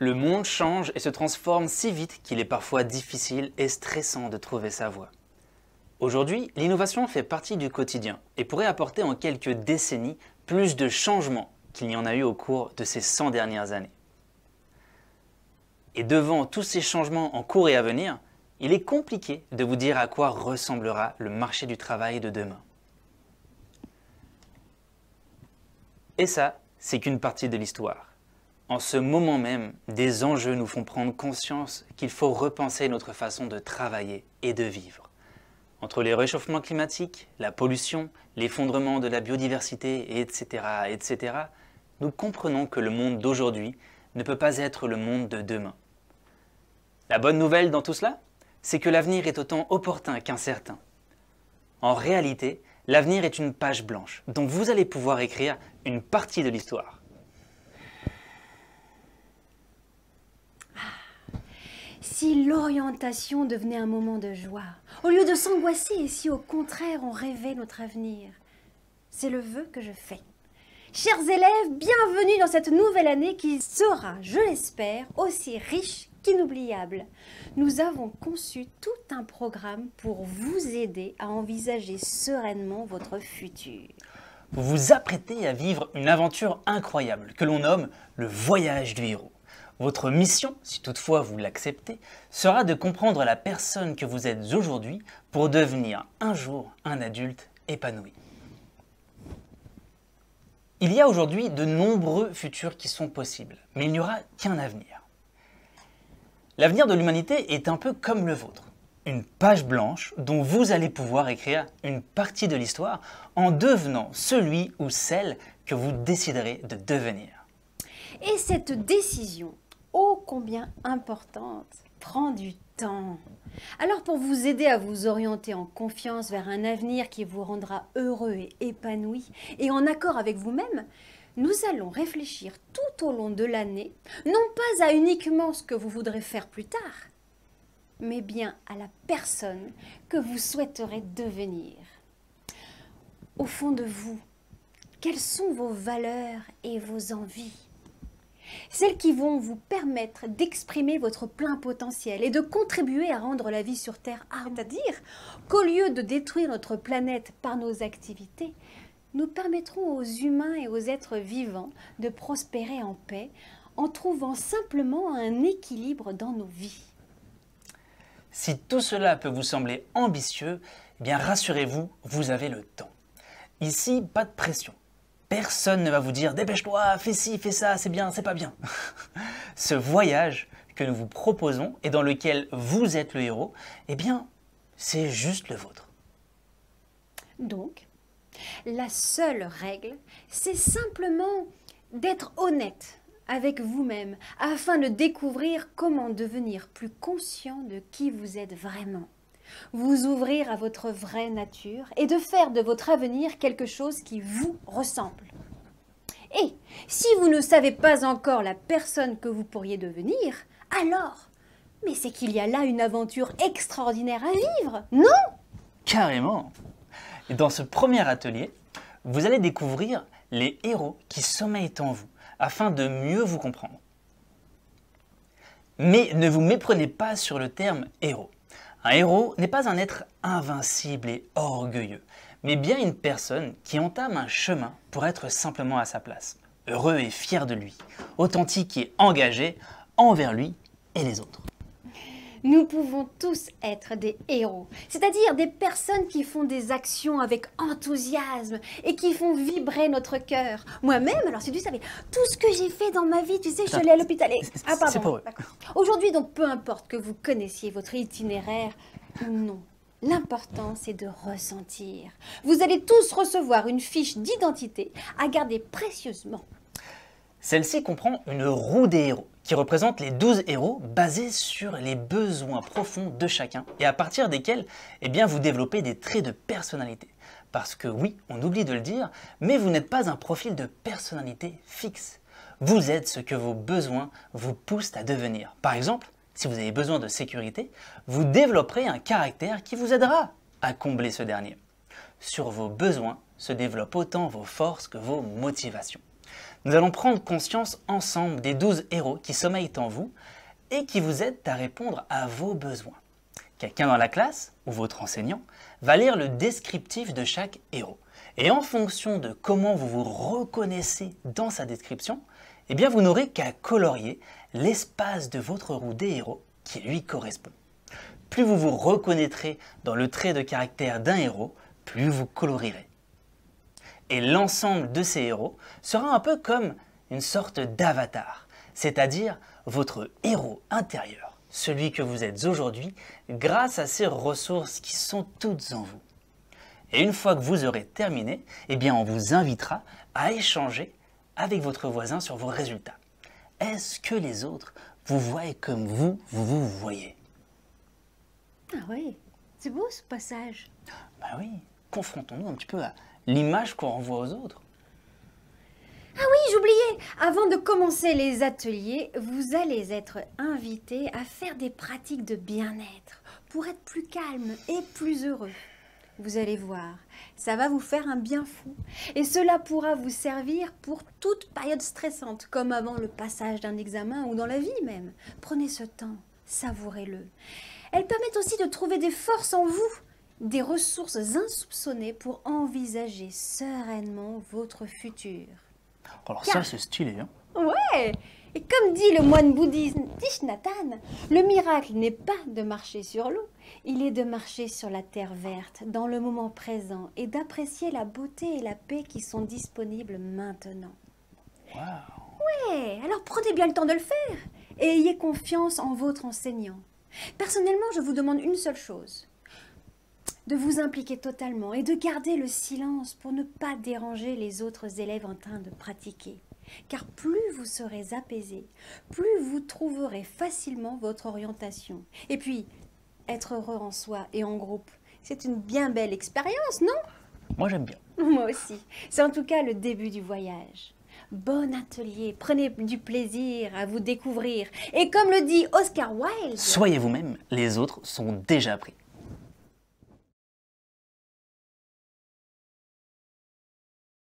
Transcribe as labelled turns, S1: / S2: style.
S1: Le monde change et se transforme si vite qu'il est parfois difficile et stressant de trouver sa voie. Aujourd'hui, l'innovation fait partie du quotidien et pourrait apporter en quelques décennies plus de changements qu'il n'y en a eu au cours de ces 100 dernières années. Et devant tous ces changements en cours et à venir, il est compliqué de vous dire à quoi ressemblera le marché du travail de demain. Et ça, c'est qu'une partie de l'histoire. En ce moment même, des enjeux nous font prendre conscience qu'il faut repenser notre façon de travailler et de vivre. Entre les réchauffements climatiques, la pollution, l'effondrement de la biodiversité, etc., nous comprenons que le monde d'aujourd'hui ne peut pas être le monde de demain. La bonne nouvelle dans tout cela, c'est que l'avenir est autant opportun qu'incertain. En réalité, l'avenir est une page blanche dont vous allez pouvoir écrire une partie de l'histoire.
S2: Si l'orientation devenait un moment de joie, au lieu de s'angoisser et si au contraire on rêvait notre avenir, c'est le vœu que je fais. Chers élèves, bienvenue dans cette nouvelle année qui sera, je l'espère, aussi riche qu'inoubliable. Nous avons conçu tout un programme pour vous aider à envisager sereinement votre futur.
S1: Vous vous apprêtez à vivre une aventure incroyable que l'on nomme le voyage du héros. Votre mission, si toutefois vous l'acceptez, sera de comprendre la personne que vous êtes aujourd'hui pour devenir un jour un adulte épanoui. Il y a aujourd'hui de nombreux futurs qui sont possibles, mais il n'y aura qu'un avenir. L'avenir de l'humanité est un peu comme le vôtre, une page blanche dont vous allez pouvoir écrire une partie de l'histoire en devenant celui ou celle que vous déciderez de devenir.
S2: Et cette décision, ô combien importante, prend du temps. Alors pour vous aider à vous orienter en confiance vers un avenir qui vous rendra heureux et épanoui et en accord avec vous-même, nous allons réfléchir tout au long de l'année, non pas à uniquement ce que vous voudrez faire plus tard, mais bien à la personne que vous souhaiterez devenir. Au fond de vous, quelles sont vos valeurs et vos envies ? Celles qui vont vous permettre d'exprimer votre plein potentiel et de contribuer à rendre la vie sur Terre harmonieuse. C'est-à-dire qu'au lieu de détruire notre planète par nos activités, nous permettrons aux humains et aux êtres vivants de prospérer en paix en trouvant simplement un équilibre dans nos vies.
S1: Si tout cela peut vous sembler ambitieux, eh bien rassurez-vous, vous avez le temps. Ici, pas de pression. Personne ne va vous dire « dépêche-toi, fais ci, fais ça, c'est bien, c'est pas bien ». Ce voyage que nous vous proposons et dans lequel vous êtes le héros, eh bien, c'est juste le vôtre.
S2: Donc, la seule règle, c'est simplement d'être honnête avec vous-même afin de découvrir comment devenir plus conscient de qui vous êtes vraiment. Vous ouvrir à votre vraie nature et de faire de votre avenir quelque chose qui vous ressemble. Et si vous ne savez pas encore la personne que vous pourriez devenir, alors, mais c'est qu'il y a là une aventure extraordinaire à vivre, non ?
S1: Carrément. Et dans ce premier atelier, vous allez découvrir les héros qui sommeillent en vous afin de mieux vous comprendre. Mais ne vous méprenez pas sur le terme héros. Un héros n'est pas un être invincible et orgueilleux, mais bien une personne qui entame un chemin pour être simplement à sa place, heureux et fier de lui, authentique et engagé envers lui et les autres.
S2: Nous pouvons tous être des héros, c'est-à-dire des personnes qui font des actions avec enthousiasme et qui font vibrer notre cœur. Moi-même, alors si tu savais, tout ce que j'ai fait dans ma vie, tu sais, je suis allée à l'hôpital et... Ah
S1: c'est
S2: pardon,
S1: pour eux.
S2: Aujourd'hui, donc, peu importe que vous connaissiez votre itinéraire ou non, l'important c'est de ressentir. Vous allez tous recevoir une fiche d'identité à garder précieusement.
S1: Celle-ci comprend une roue des héros, qui représente les 12 héros basés sur les besoins profonds de chacun et à partir desquels eh bien, vous développez des traits de personnalité. Parce que oui, on oublie de le dire, mais vous n'êtes pas un profil de personnalité fixe. Vous êtes ce que vos besoins vous poussent à devenir. Par exemple, si vous avez besoin de sécurité, vous développerez un caractère qui vous aidera à combler ce dernier. Sur vos besoins se développent autant vos forces que vos motivations. Nous allons prendre conscience ensemble des 12 héros qui sommeillent en vous et qui vous aident à répondre à vos besoins. Quelqu'un dans la classe, ou votre enseignant, va lire le descriptif de chaque héros. Et en fonction de comment vous vous reconnaissez dans sa description, eh bien vous n'aurez qu'à colorier l'espace de votre roue des héros qui lui correspond. Plus vous vous reconnaîtrez dans le trait de caractère d'un héros, plus vous colorierez. Et l'ensemble de ces héros sera un peu comme une sorte d'avatar, c'est-à-dire votre héros intérieur, celui que vous êtes aujourd'hui grâce à ces ressources qui sont toutes en vous. Et une fois que vous aurez terminé, eh bien on vous invitera à échanger avec votre voisin sur vos résultats. Est-ce que les autres vous voient comme vous voyez?
S2: Ah oui, c'est beau ce passage.
S1: Ben oui, confrontons-nous un petit peu à l'image qu'on renvoie aux autres.
S2: Ah oui, j'oubliais. Avant de commencer les ateliers, vous allez être invités à faire des pratiques de bien-être pour être plus calme et plus heureux. Vous allez voir, ça va vous faire un bien fou. Et cela pourra vous servir pour toute période stressante, comme avant le passage d'un examen ou dans la vie même. Prenez ce temps, savourez-le. Elles permettent aussi de trouver des forces en vous, des ressources insoupçonnées pour envisager sereinement votre futur.
S1: Alors ça, c'est stylé, hein?
S2: Ouais! Et comme dit le moine bouddhiste Thich Nhat Hanh, le miracle n'est pas de marcher sur l'eau, il est de marcher sur la terre verte, dans le moment présent, et d'apprécier la beauté et la paix qui sont disponibles maintenant.
S1: Waouh!
S2: Ouais, alors prenez bien le temps de le faire, et ayez confiance en votre enseignant. Personnellement, je vous demande une seule chose, de vous impliquer totalement et de garder le silence pour ne pas déranger les autres élèves en train de pratiquer. Car plus vous serez apaisé, plus vous trouverez facilement votre orientation. Et puis, être heureux en soi et en groupe, c'est une bien belle expérience, non?
S1: Moi, j'aime bien.
S2: Moi aussi. C'est en tout cas le début du voyage. Bon atelier, prenez du plaisir à vous découvrir. Et comme le dit Oscar Wilde...
S1: Soyez vous-même, les autres sont déjà pris.